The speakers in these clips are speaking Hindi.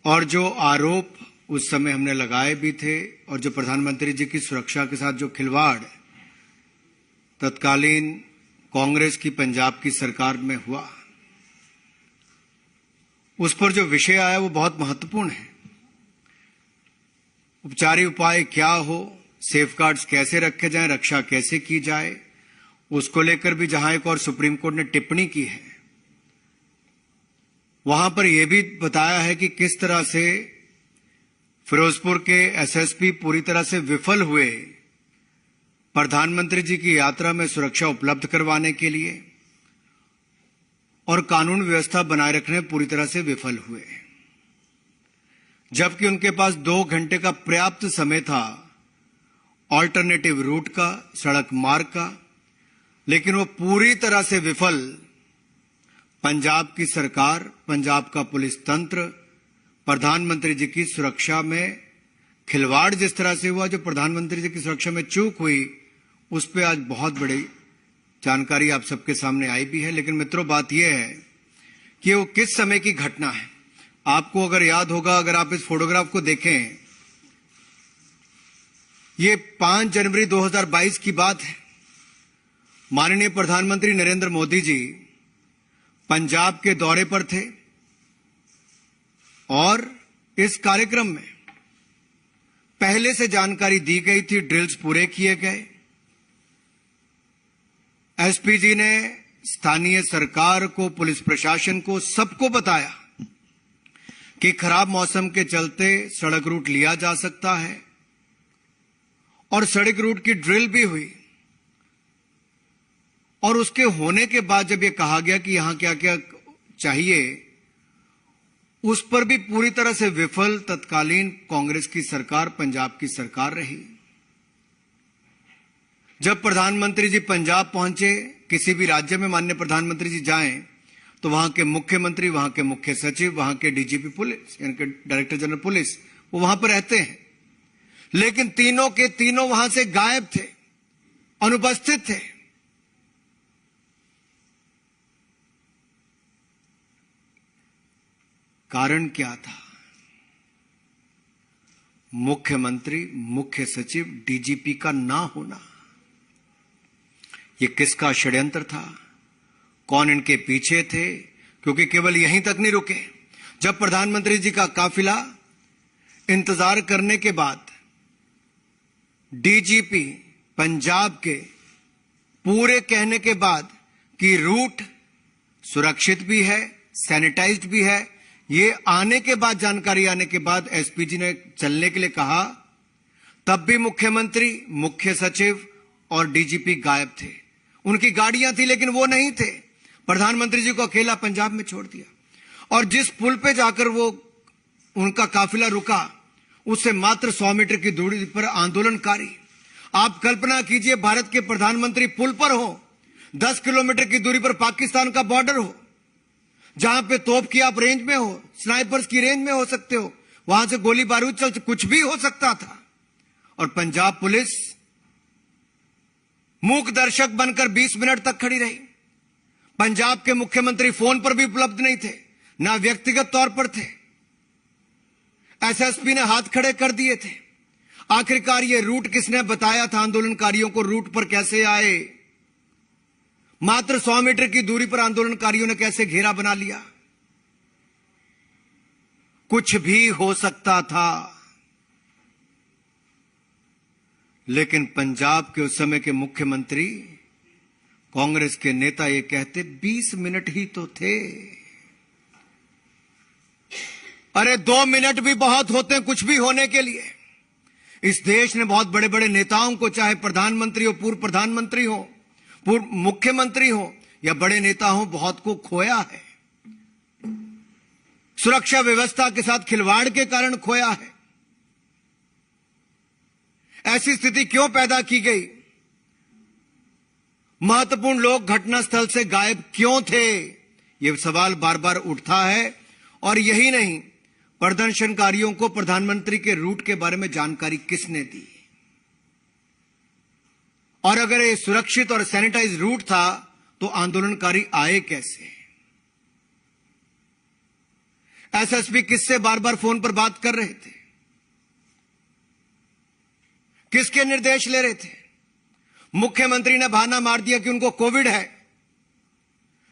और जो आरोप उस समय हमने लगाए भी थे और जो प्रधानमंत्री जी की सुरक्षा के साथ जो खिलवाड़ तत्कालीन कांग्रेस की पंजाब की सरकार में हुआ, उस पर जो विषय आया वो बहुत महत्वपूर्ण है। उपचारी उपाय क्या हो, सेफगार्ड्स कैसे रखे जाएं, रक्षा कैसे की जाए, उसको लेकर भी जहां एक और सुप्रीम कोर्ट ने टिप्पणी की है, वहां पर यह भी बताया है कि किस तरह से फिरोजपुर के एसएसपी पूरी तरह से विफल हुए प्रधानमंत्री जी की यात्रा में सुरक्षा उपलब्ध करवाने के लिए और कानून व्यवस्था बनाए रखने में पूरी तरह से विफल हुए, जबकि उनके पास 2 घंटे का पर्याप्त समय था ऑल्टरनेटिव रूट का, सड़क मार्ग का, लेकिन वो पूरी तरह से विफल। पंजाब की सरकार, पंजाब का पुलिस तंत्र, प्रधानमंत्री जी की सुरक्षा में खिलवाड़ जिस तरह से हुआ, जो प्रधानमंत्री जी की सुरक्षा में चूक हुई, उस पर आज बहुत बड़ी जानकारी आप सबके सामने आई भी है। लेकिन मित्रों, बात यह है कि वो किस समय की घटना है। आपको अगर याद होगा, अगर आप इस फोटोग्राफ को देखें, ये 5 जनवरी 2022 की बात है। माननीय प्रधानमंत्री नरेंद्र मोदी जी पंजाब के दौरे पर थे और इस कार्यक्रम में पहले से जानकारी दी गई थी, ड्रिल्स पूरे किए गए। एसपी जी ने स्थानीय सरकार को, पुलिस प्रशासन को, सबको बताया कि खराब मौसम के चलते सड़क रूट लिया जा सकता है और सड़क रूट की ड्रिल भी हुई। और उसके होने के बाद जब यह कहा गया कि यहां क्या क्या चाहिए, उस पर भी पूरी तरह से विफल तत्कालीन कांग्रेस की सरकार, पंजाब की सरकार रही। जब प्रधानमंत्री जी पंजाब पहुंचे, किसी भी राज्य में माननीय प्रधानमंत्री जी जाएं, तो वहां के मुख्यमंत्री, वहां के मुख्य सचिव, वहां के डीजीपी पुलिस यानी कि डायरेक्टर जनरल पुलिस, वो वहां पर रहते हैं, लेकिन तीनों के तीनों वहां से गायब थे, अनुपस्थित थे। कारण क्या था? मुख्यमंत्री, मुख्य सचिव, डीजीपी का ना होना। ये किसका षड्यंत्र था? कौन इनके पीछे थे? क्योंकि केवल यहीं तक नहीं रुके। जब प्रधानमंत्री जी का काफिला इंतजार करने के बाद डीजीपी पंजाब के पूरे कहने के बाद कि रूट सुरक्षित भी है, सैनिटाइज्ड भी है, ये आने के बाद, जानकारी आने के बाद एसपी जी ने चलने के लिए कहा, तब भी मुख्यमंत्री, मुख्य सचिव और डीजीपी गायब थे। उनकी गाड़ियां थी लेकिन वो नहीं थे। प्रधानमंत्री जी को अकेला पंजाब में छोड़ दिया। और जिस पुल पे जाकर वो उनका काफिला रुका, उससे मात्र 100 मीटर की दूरी पर आंदोलनकारी, आप कल्पना कीजिए भारत के प्रधानमंत्री पुल पर हो, 10 किलोमीटर की दूरी पर पाकिस्तान का बॉर्डर हो, जहां पे तोप की आप रेंज में हो, स्नाइपर्स की रेंज में हो सकते हो, वहां से गोली बारूद चल, कुछ भी हो सकता था। और पंजाब पुलिस मूक दर्शक बनकर 20 मिनट तक खड़ी रही। पंजाब के मुख्यमंत्री फोन पर भी उपलब्ध नहीं थे, ना व्यक्तिगत तौर पर थे। एसएसपी ने हाथ खड़े कर दिए थे। आखिरकार ये रूट किसने बताया था आंदोलनकारियों को? रूट पर कैसे आए? मात्र 100 मीटर की दूरी पर आंदोलनकारियों ने कैसे घेरा बना लिया? कुछ भी हो सकता था। लेकिन पंजाब के उस समय के मुख्यमंत्री, कांग्रेस के नेता ये कहते 20 मिनट ही तो थे। अरे 2 मिनट भी बहुत होते हैं कुछ भी होने के लिए। इस देश ने बहुत बड़े बड़े नेताओं को, चाहे प्रधानमंत्री हो, पूर्व प्रधानमंत्री हो, पूर्व मुख्यमंत्री हो या बड़े नेता हो, बहुत को खोया है। सुरक्षा व्यवस्था के साथ खिलवाड़ के कारण खोया है। ऐसी स्थिति क्यों पैदा की गई? महत्वपूर्ण लोग घटनास्थल से गायब क्यों थे? यह सवाल बार बार उठता है। और यही नहीं, प्रदर्शनकारियों को प्रधानमंत्री के रूट के बारे में जानकारी किसने दी? और अगर ये सुरक्षित और सैनिटाइज रूट था तो आंदोलनकारी आए कैसे? एसएसपी किससे बार बार फोन पर बात कर रहे थे, किसके निर्देश ले रहे थे? मुख्यमंत्री ने बहाना मार दिया कि उनको कोविड है,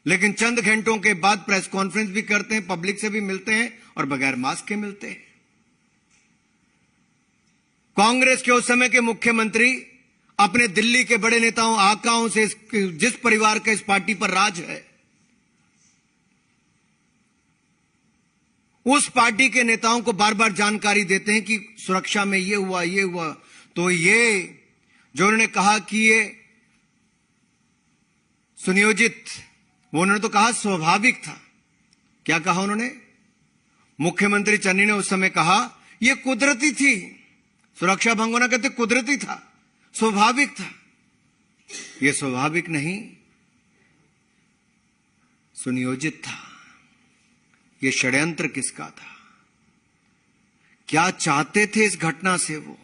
लेकिन चंद घंटों के बाद प्रेस कॉन्फ्रेंस भी करते हैं, पब्लिक से भी मिलते हैं और बगैर मास्क के मिलते हैं। कांग्रेस के उस समय के मुख्यमंत्री अपने दिल्ली के बड़े नेताओं आकाओं से, जिस परिवार का इस पार्टी पर राज है, उस पार्टी के नेताओं को बार बार जानकारी देते हैं कि सुरक्षा में ये हुआ ये हुआ। तो ये जो उन्होंने कहा कि ये सुनियोजित, वो उन्होंने तो कहा स्वाभाविक था। क्या कहा उन्होंने? मुख्यमंत्री चन्नी ने उस समय कहा यह कुदरती थी। सुरक्षा भंग होना कहते कुदरती था, स्वाभाविक था। यह स्वाभाविक नहीं, सुनियोजित था। यह षड्यंत्र किसका था? क्या चाहते थे इस घटना से वो?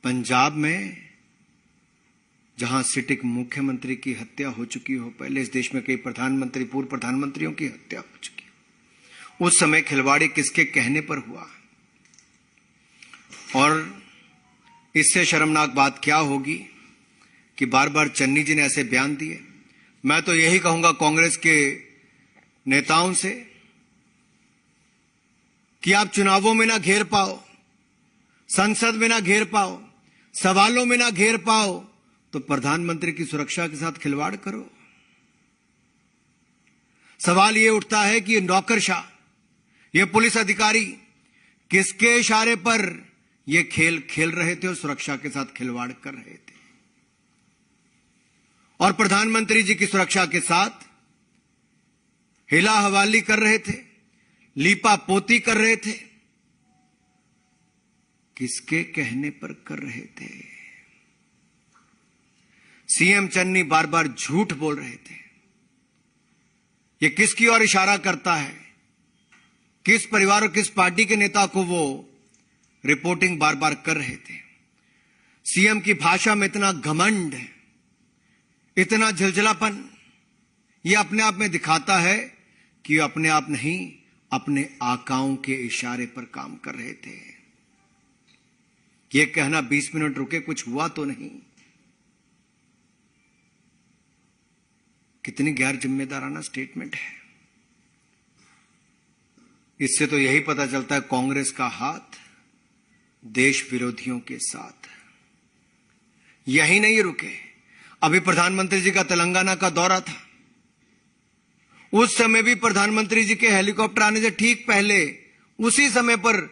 पंजाब में जहां सिटिक मुख्यमंत्री की हत्या हो चुकी हो, पहले इस देश में कई प्रधानमंत्री, पूर्व प्रधानमंत्रियों की हत्या हो चुकी हो, उस समय खिलवाड़ी किसके कहने पर हुआ? और इससे शर्मनाक बात क्या होगी कि बार बार चन्नी जी ने ऐसे बयान दिए। मैं तो यही कहूंगा कांग्रेस के नेताओं से कि आप चुनावों में ना घेर पाओ, संसद में ना घेर पाओ, सवालों में ना घेर पाओ, तो प्रधानमंत्री की सुरक्षा के साथ खिलवाड़ करो। सवाल यह उठता है कि नौकरशाह, ये पुलिस अधिकारी किसके इशारे पर ये खेल खेल रहे थे और सुरक्षा के साथ खिलवाड़ कर रहे थे, और प्रधानमंत्री जी की सुरक्षा के साथ हिला हवाली कर रहे थे, लीपा पोती कर रहे थे। किसके कहने पर कर रहे थे? सीएम चन्नी बार बार झूठ बोल रहे थे। ये किसकी ओर इशारा करता है? किस परिवार और किस पार्टी के नेता को वो रिपोर्टिंग बार बार कर रहे थे? सीएम की भाषा में इतना घमंड, इतना झलझलापन, ये अपने आप में दिखाता है कि अपने आप नहीं, अपने आकाओं के इशारे पर काम कर रहे थे। ये कहना 20 मिनट रुके, कुछ हुआ तो नहीं, कितनी गैर जिम्मेदाराना स्टेटमेंट है। इससे तो यही पता चलता है कांग्रेस का हाथ देश विरोधियों के साथ। यही नहीं रुके, अभी प्रधानमंत्री जी का तेलंगाना का दौरा था, उस समय भी प्रधानमंत्री जी के हेलीकॉप्टर आने से ठीक पहले उसी समय पर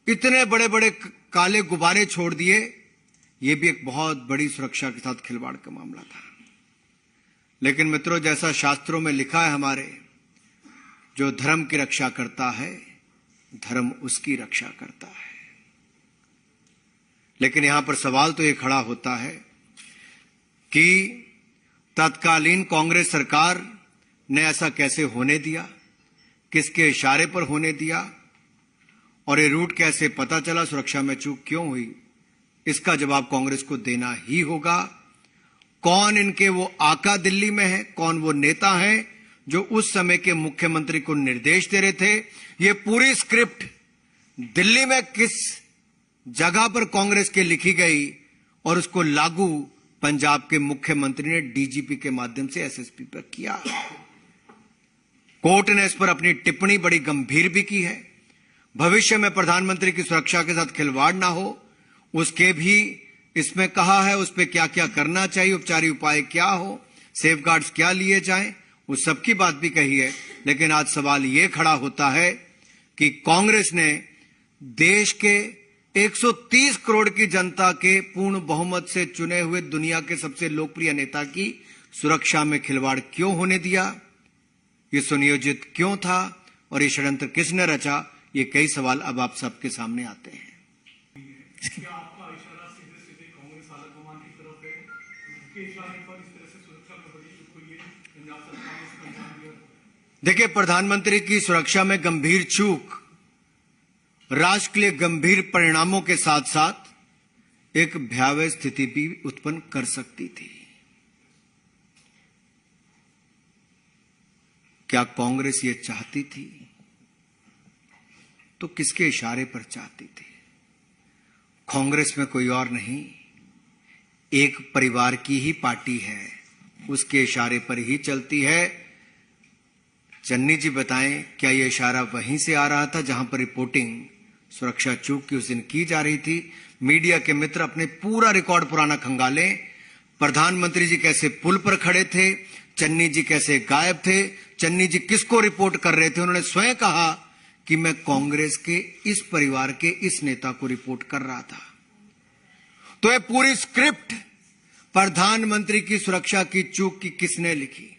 इतने बड़े बड़े काले गुब्बारे छोड़ दिए। यह भी एक बहुत बड़ी सुरक्षा के साथ खिलवाड़ का मामला था। लेकिन मित्रों, जैसा शास्त्रों में लिखा है हमारे, जो धर्म की रक्षा करता है, धर्म उसकी रक्षा करता है। लेकिन यहां पर सवाल तो यह खड़ा होता है कि तत्कालीन कांग्रेस सरकार ने ऐसा कैसे होने दिया, किसके इशारे पर होने दिया, और ये रूट कैसे पता चला, सुरक्षा में चूक क्यों हुई? इसका जवाब कांग्रेस को देना ही होगा। कौन इनके वो आका दिल्ली में है, कौन वो नेता है जो उस समय के मुख्यमंत्री को निर्देश दे रहे थे? ये पूरी स्क्रिप्ट दिल्ली में किस जगह पर कांग्रेस के लिखी गई और उसको लागू पंजाब के मुख्यमंत्री ने डीजीपी के माध्यम से एसएसपी पर किया। कोर्ट ने इस पर अपनी टिप्पणी बड़ी गंभीर भी की है। भविष्य में प्रधानमंत्री की सुरक्षा के साथ खिलवाड़ ना हो, उसके भी इसमें कहा है, उस पर क्या क्या करना चाहिए, उपचारी उपाय क्या हो, सेफगार्ड्स क्या लिए जाएं, उस सब की बात भी कही है। लेकिन आज सवाल यह खड़ा होता है कि कांग्रेस ने देश के 130 करोड़ की जनता के पूर्ण बहुमत से चुने हुए दुनिया के सबसे लोकप्रिय नेता की सुरक्षा में खिलवाड़ क्यों होने दिया? ये सुनियोजित क्यों था और ये षड्यंत्र किसने रचा? ये कई सवाल अब आप सबके सामने आते हैं। क्या आपका इशारा सीधे सीधे कांग्रेस आलाकमान की तरफ है? उसके इशारे पर इस तरह से सुरक्षा में बड़ी चूक हुई है, पंजाब सरकार ने इसको अंजाम दिया। देखिए, प्रधानमंत्री की सुरक्षा में गंभीर चूक राष्ट्र के लिए गंभीर परिणामों के साथ साथ एक भयावह स्थिति भी उत्पन्न कर सकती थी। क्या कांग्रेस ये चाहती थी? तो किसके इशारे पर चाहती थी? कांग्रेस में कोई और नहीं, एक परिवार की ही पार्टी है, उसके इशारे पर ही चलती है। चन्नी जी बताएं, क्या यह इशारा वहीं से आ रहा था जहां पर रिपोर्टिंग सुरक्षा चूक की उस दिन की जा रही थी? मीडिया के मित्र अपने पूरा रिकॉर्ड पुराना खंगालें। प्रधानमंत्री जी कैसे पुल पर खड़े थे, चन्नी जी कैसे गायब थे, चन्नी जी किसको रिपोर्ट कर रहे थे। उन्होंने स्वयं कहा कि मैं कांग्रेस के इस परिवार के इस नेता को रिपोर्ट कर रहा था। तो यह पूरी स्क्रिप्ट प्रधानमंत्री की सुरक्षा की चूक की किसने लिखी,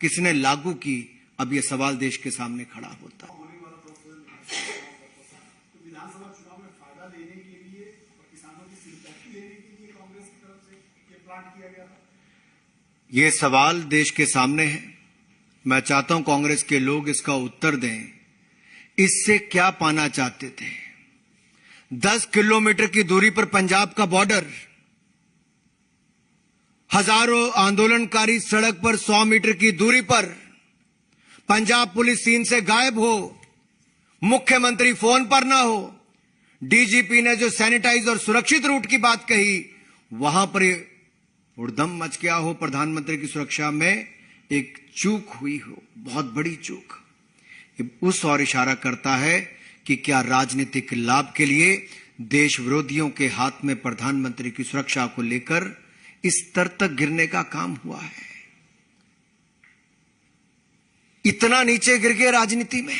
किसने लागू की? अब यह सवाल देश के सामने खड़ा होता है। विधानसभा चुनाव में फायदा लेने के लिए और किसानों की सिंपैथी लेने के लिए कांग्रेस की तरफ से ये प्लान किया गया था। ये सवाल देश के सामने है। मैं चाहता हूं कांग्रेस के लोग इसका उत्तर दें। इससे क्या पाना चाहते थे? 10 किलोमीटर की दूरी पर पंजाब का बॉर्डर, हजारों आंदोलनकारी सड़क पर 100 मीटर की दूरी पर, पंजाब पुलिस सीन से गायब हो, मुख्यमंत्री फोन पर ना हो, डीजीपी ने जो सैनिटाइज और सुरक्षित रूट की बात कही वहां पर उड़दम मच गया हो, प्रधानमंत्री की सुरक्षा में एक चूक हुई हो, बहुत बड़ी चूक। उस और इशारा करता है कि क्या राजनीतिक लाभ के लिए देश विरोधियों के हाथ में प्रधानमंत्री की सुरक्षा को लेकर इस स्तर तक गिरने का काम हुआ है। इतना नीचे गिर गए राजनीति में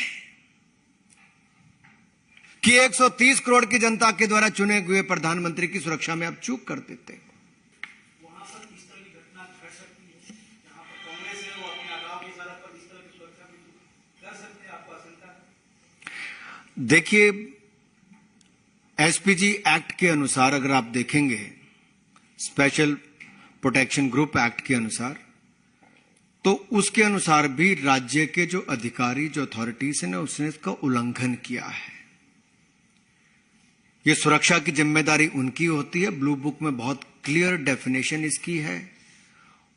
कि 130 करोड़ की जनता के द्वारा चुने हुए प्रधानमंत्री की सुरक्षा में आप चूक कर देते हैं। वहां पर इस तरह की घटना घट सकती है, जहां पर कांग्रेस है वो अपनी आगाह की सरहद पर इस तरह की सुरक्षा भी कर सकते हैं, आपको आशंका है? देखिए, एसपीजी एक्ट के अनुसार अगर आप देखेंगे, स्पेशल प्रोटेक्शन ग्रुप एक्ट के अनुसार, तो उसके अनुसार भी राज्य के जो अधिकारी, जो अथॉरिटीज हैं, उसने इसका उल्लंघन किया है। ये सुरक्षा की जिम्मेदारी उनकी होती है। ब्लू बुक में बहुत क्लियर डेफिनेशन इसकी है,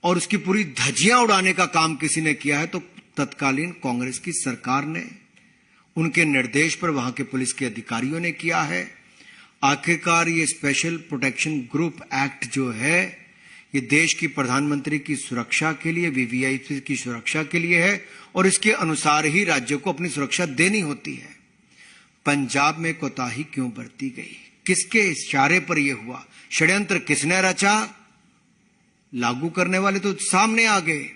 और उसकी पूरी धज्जियां उड़ाने का काम किसी ने किया है तो तत्कालीन कांग्रेस की सरकार ने, उनके निर्देश पर वहां के पुलिस के अधिकारियों ने किया है। आखिरकार ये स्पेशल प्रोटेक्शन ग्रुप एक्ट जो है, ये देश की प्रधानमंत्री की सुरक्षा के लिए, वीवीआईपी की सुरक्षा के लिए है, और इसके अनुसार ही राज्यों को अपनी सुरक्षा देनी होती है। पंजाब में कोताही क्यों बरती गई? किसके इशारे पर यह हुआ? षड्यंत्र किसने रचा? लागू करने वाले तो सामने आ गए।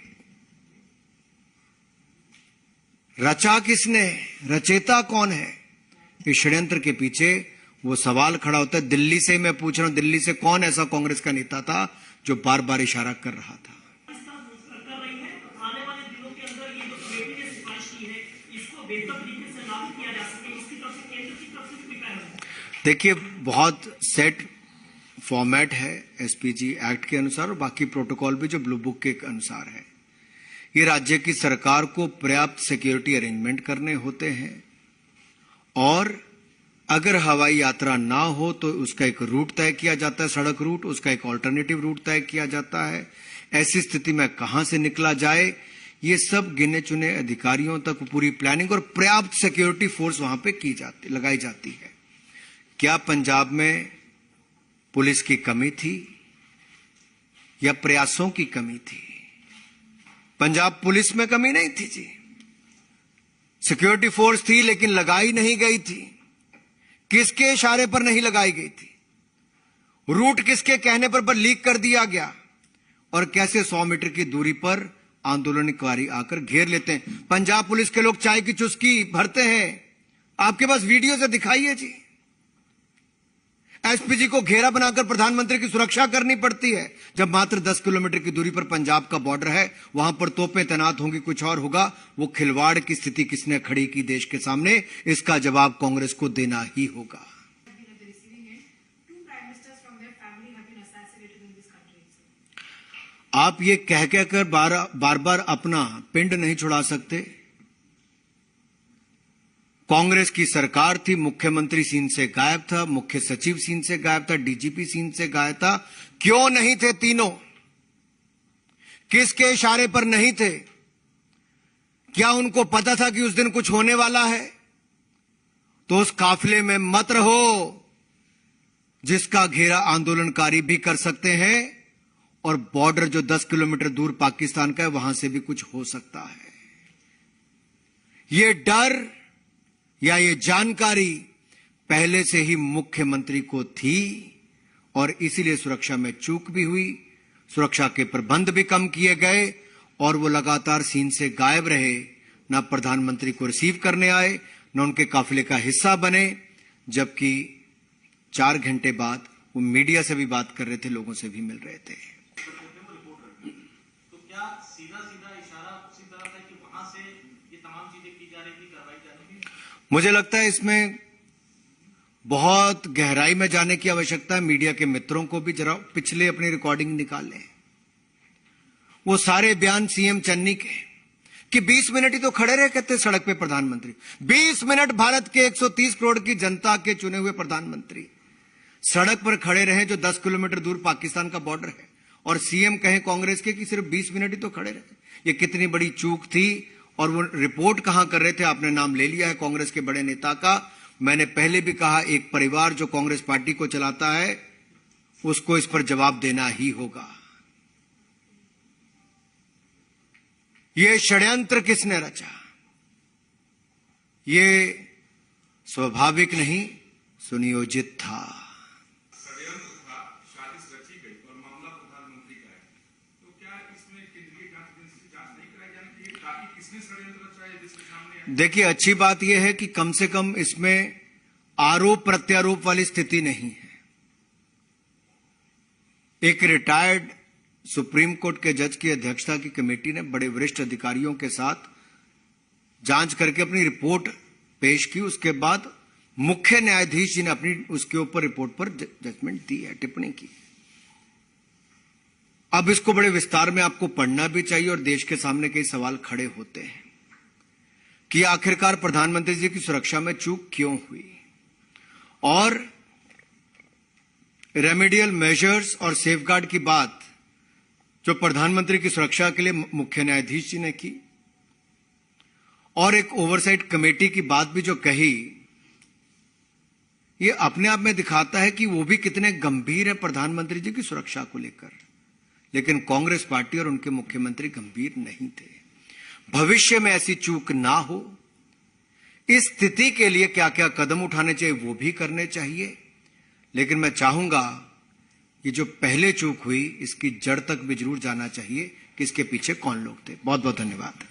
रचा किसने? रचेता कौन है? इस षड्यंत्र के पीछे वो सवाल खड़ा होता है। दिल्ली से मैं पूछ रहा हूं, दिल्ली से कौन ऐसा कांग्रेस का नेता था जो बार बार इशारा कर रहा था? देखिए, बहुत सेट फॉर्मेट है एसपीजी एक्ट के अनुसार, और बाकी प्रोटोकॉल भी जो ब्लू बुक के अनुसार है। ये राज्य की सरकार को पर्याप्त सिक्योरिटी अरेंजमेंट करने होते हैं, और अगर हवाई यात्रा ना हो तो उसका एक रूट तय किया जाता है, सड़क रूट, उसका एक ऑल्टरनेटिव रूट तय किया जाता है। ऐसी स्थिति में कहां से निकला जाए, ये सब गिने चुने अधिकारियों तक पूरी प्लानिंग और पर्याप्त सिक्योरिटी फोर्स वहां पे लगाई जाती है। क्या पंजाब में पुलिस की कमी थी या प्रयासों की कमी थी? पंजाब पुलिस में कमी नहीं थी जी, सिक्योरिटी फोर्स थी, लेकिन लगाई नहीं गई थी। किसके इशारे पर नहीं लगाई गई थी? रूट किसके कहने पर लीक कर दिया गया? और कैसे 100 मीटर की दूरी पर आंदोलनकारी आकर घेर लेते हैं? पंजाब पुलिस के लोग चाय की चुस्की भरते हैं, आपके पास वीडियो से दिखाइए जी। एसपीजी को घेरा बनाकर प्रधानमंत्री की सुरक्षा करनी पड़ती है, जब मात्र 10 किलोमीटर की दूरी पर पंजाब का बॉर्डर है। वहां पर तोपें तैनात होंगी, कुछ और होगा। वो खिलवाड़ की स्थिति किसने खड़ी की देश के सामने? इसका जवाब कांग्रेस को देना ही होगा। आप ये कह कहकर बार बार अपना पिंड नहीं छुड़ा सकते। कांग्रेस की सरकार थी, मुख्यमंत्री सीन से गायब था, मुख्य सचिव सीन से गायब था, डीजीपी सीन से गायब था। क्यों नहीं थे तीनों? किसके इशारे पर नहीं थे? क्या उनको पता था कि उस दिन कुछ होने वाला है? तो उस काफिले में मत रहो जिसका घेरा आंदोलनकारी भी कर सकते हैं, और बॉर्डर जो 10 किलोमीटर दूर पाकिस्तान का है वहां से भी कुछ हो सकता है। ये डर या ये जानकारी पहले से ही मुख्यमंत्री को थी और इसीलिए सुरक्षा में चूक भी हुई, सुरक्षा के प्रबंध भी कम किए गए और वो लगातार सीन से गायब रहे। ना प्रधानमंत्री को रिसीव करने आए, न उनके काफिले का हिस्सा बने, जबकि 4 घंटे बाद वो मीडिया से भी बात कर रहे थे, लोगों से भी मिल रहे थे। तो क्या सीधा सीधा इशारा उसी तरफ है कि वहां से ये तमाम चीजें की जा रही थी, कार्रवाई जारी थी? मुझे लगता है इसमें बहुत गहराई में जाने की आवश्यकता है। मीडिया के मित्रों को भी जरा पिछले अपनी रिकॉर्डिंग निकालें। वो सारे बयान सीएम चन्नी के कि 20 मिनट ही तो खड़े रहे कहते सड़क पे प्रधानमंत्री। 20 मिनट भारत के 130 करोड़ की जनता के चुने हुए प्रधानमंत्री सड़क पर खड़े रहे जो 10 किलोमीटर दूर पाकिस्तान का बॉर्डर है, और सीएम कहें कांग्रेस के कि सिर्फ 20 मिनट ही तो खड़े रहे। ये कितनी बड़ी चूक थी। और वो रिपोर्ट कहां कर रहे थे? आपने नाम ले लिया है कांग्रेस के बड़े नेता का। मैंने पहले भी कहा, एक परिवार जो कांग्रेस पार्टी को चलाता है उसको इस पर जवाब देना ही होगा। ये षड्यंत्र किसने रचा? ये स्वाभाविक नहीं, सुनियोजित था। षड्यंत्र था, साजिश रची गई और मामला प्रधानमंत्री का है, तो क्या इसमें केंद्रीय जांच एजेंसी से जांच नहीं कराई जानी चाहिए ताकि किसने षड्यंत्र रचा है जिसके सामने आए? देखिए, अच्छी बात यह है कि कम से कम इसमें आरोप प्रत्यारोप वाली स्थिति नहीं है। एक रिटायर्ड सुप्रीम कोर्ट के जज की अध्यक्षता की कमेटी ने बड़े वरिष्ठ अधिकारियों के साथ जांच करके अपनी रिपोर्ट पेश की। उसके बाद मुख्य न्यायाधीश जी ने अपनी उसके ऊपर रिपोर्ट पर जजमेंट दी है, टिप्पणी की। अब इसको बड़े विस्तार में आपको पढ़ना भी चाहिए और देश के सामने कई सवाल खड़े होते हैं कि आखिरकार प्रधानमंत्री जी की सुरक्षा में चूक क्यों हुई, और रेमेडियल मेजर्स और सेफगार्ड की बात जो प्रधानमंत्री की सुरक्षा के लिए मुख्य न्यायाधीश जी ने की, और एक ओवरसाइट कमेटी की बात भी जो कही, ये अपने आप में दिखाता है कि वो भी कितने गंभीर है प्रधानमंत्री जी की सुरक्षा को लेकर। लेकिन कांग्रेस पार्टी और उनके मुख्यमंत्री गंभीर नहीं थे। भविष्य में ऐसी चूक ना हो, इस स्थिति के लिए क्या क्या कदम उठाने चाहिए वो भी करने चाहिए। लेकिन मैं चाहूंगा ये जो पहले चूक हुई इसकी जड़ तक भी जरूर जाना चाहिए कि इसके पीछे कौन लोग थे। बहुत बहुत धन्यवाद।